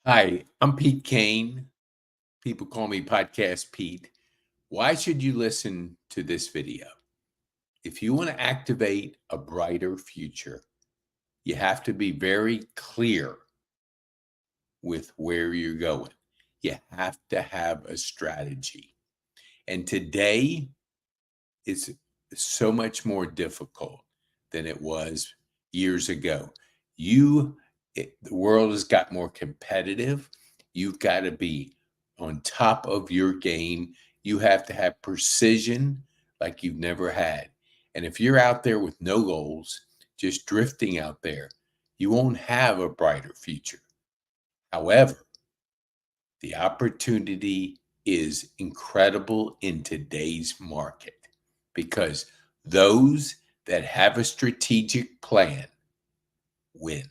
Hi, I'm Pete Kane. People call me Podcast Pete. Why should you listen to this video? If you want to activate a brighter future, you have to be very clear with where you're going. You have to have a strategy. And today is so much more difficult than it was years ago. The world has got more competitive. You've got to be on top of your game. You have to have precision like you've never had. And if you're out there with no goals, just drifting out there, you won't have a brighter future. However, the opportunity is incredible in today's market because those that have a strategic plan win.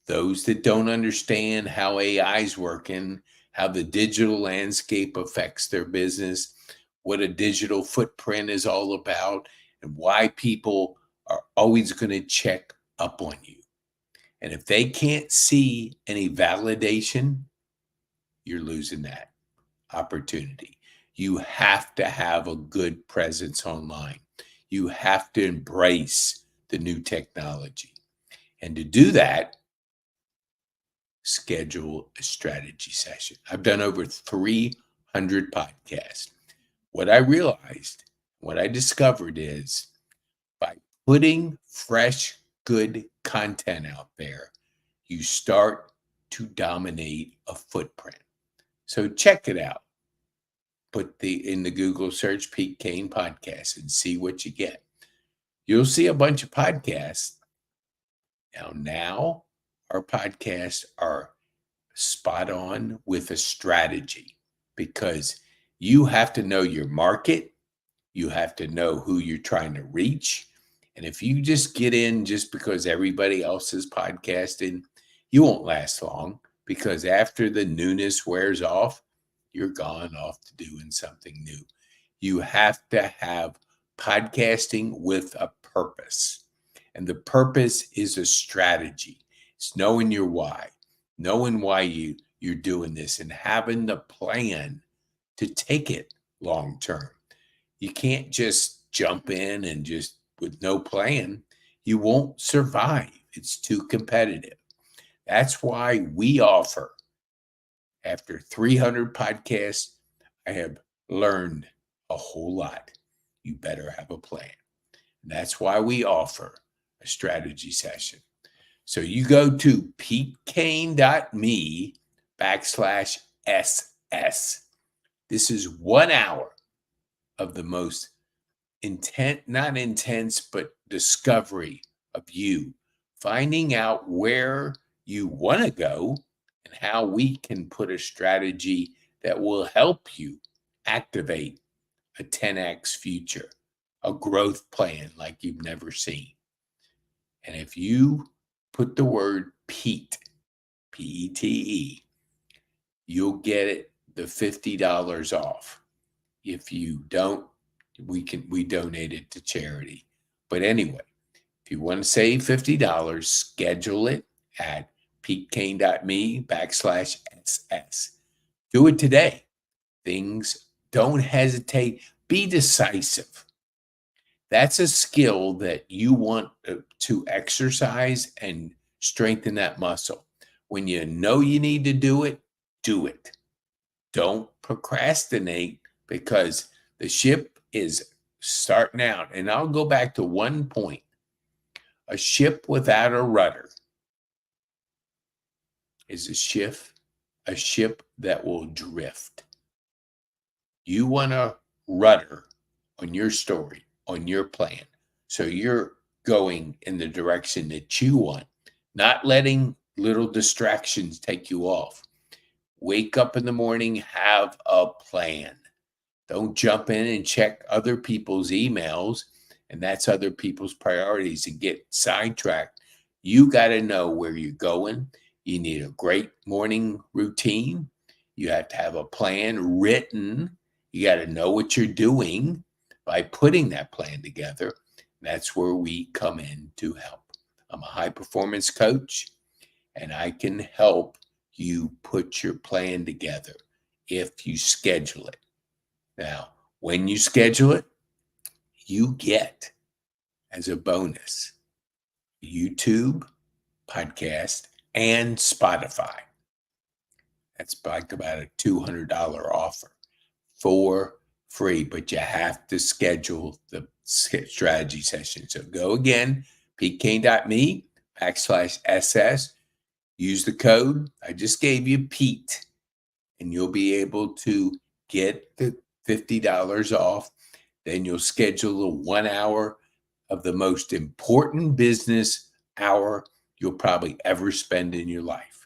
Those that don't understand how AI is working, how the digital landscape affects their business, what a digital footprint is all about, and why people are always going to check up on you. And if they can't see any validation, you're losing that opportunity. You have to have a good presence online. You have to embrace the new technology. And to do that, schedule a strategy session. I've done over 300 podcasts. What I realized, what I discovered is by putting fresh, good content out there, you start to dominate a footprint. So check it out. Put in the Google search Pete Kane podcast and see what you get. You'll see a bunch of podcasts. Now our podcasts are spot on with a strategy because you have to know your market. You have to know who you're trying to reach. And if you just get in just because everybody else is podcasting, you won't last long because after the newness wears off, you're gone off to doing something new. You have to have podcasting with a purpose. And the purpose is a strategy. It's knowing your why, knowing why you're doing this and having the plan to take it long term. You can't just jump in and just with no plan, you won't survive. It's too competitive. That's why we offer, after 300 podcasts, I have learned a whole lot. You better have a plan. And that's why we offer a strategy session. So you go to petekane.me/SS. This is 1 hour of the most not intense, but discovery of you, finding out where you want to go and how we can put a strategy that will help you activate a 10x future, a growth plan like you've never seen. And if you put the word Pete, Pete, you'll get it the $50 off. If you don't, we donate it to charity. But anyway, if you want to save $50, schedule it at petekane.me/SS. Do it today. Don't hesitate. Be decisive. That's a skill that you want to exercise and strengthen that muscle. When you know you need to do it, do it. Don't procrastinate because the ship is starting out. And I'll go back to one point. A ship without a rudder is a ship that will drift. You want a rudder on your story, on your plan. So you're going in the direction that you want, not letting little distractions take you off. Wake up in the morning, have a plan. Don't jump in and check other people's emails, and that's other people's priorities and get sidetracked. You got to know where you're going. You need a great morning routine. You have to have a plan written. You got to know what you're doing by putting that plan together. That's where we come in to help. I'm a high performance coach, and I can help you put your plan together, if you schedule it. Now, when you schedule it, you get as a bonus YouTube, podcast, and Spotify. That's like about a $200 offer for free, but you have to schedule the strategy session. So go again, petekane.me/SS. Use the code I just gave you, Pete, and you'll be able to get the $50 off. Then you'll schedule the 1 hour of the most important business hour you'll probably ever spend in your life,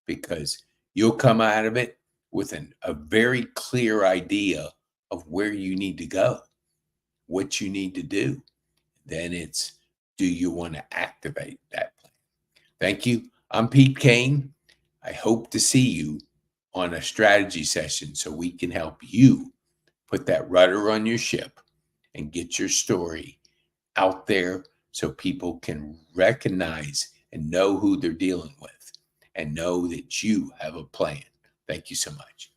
because you'll come out of it with a very clear idea of where you need to go, what you need to do. Then it's, do you want to activate that plan? Thank you. I'm Pete Kane. I hope to see you on a strategy session so we can help you put that rudder on your ship and get your story out there so people can recognize and know who they're dealing with and know that you have a plan. Thank you so much.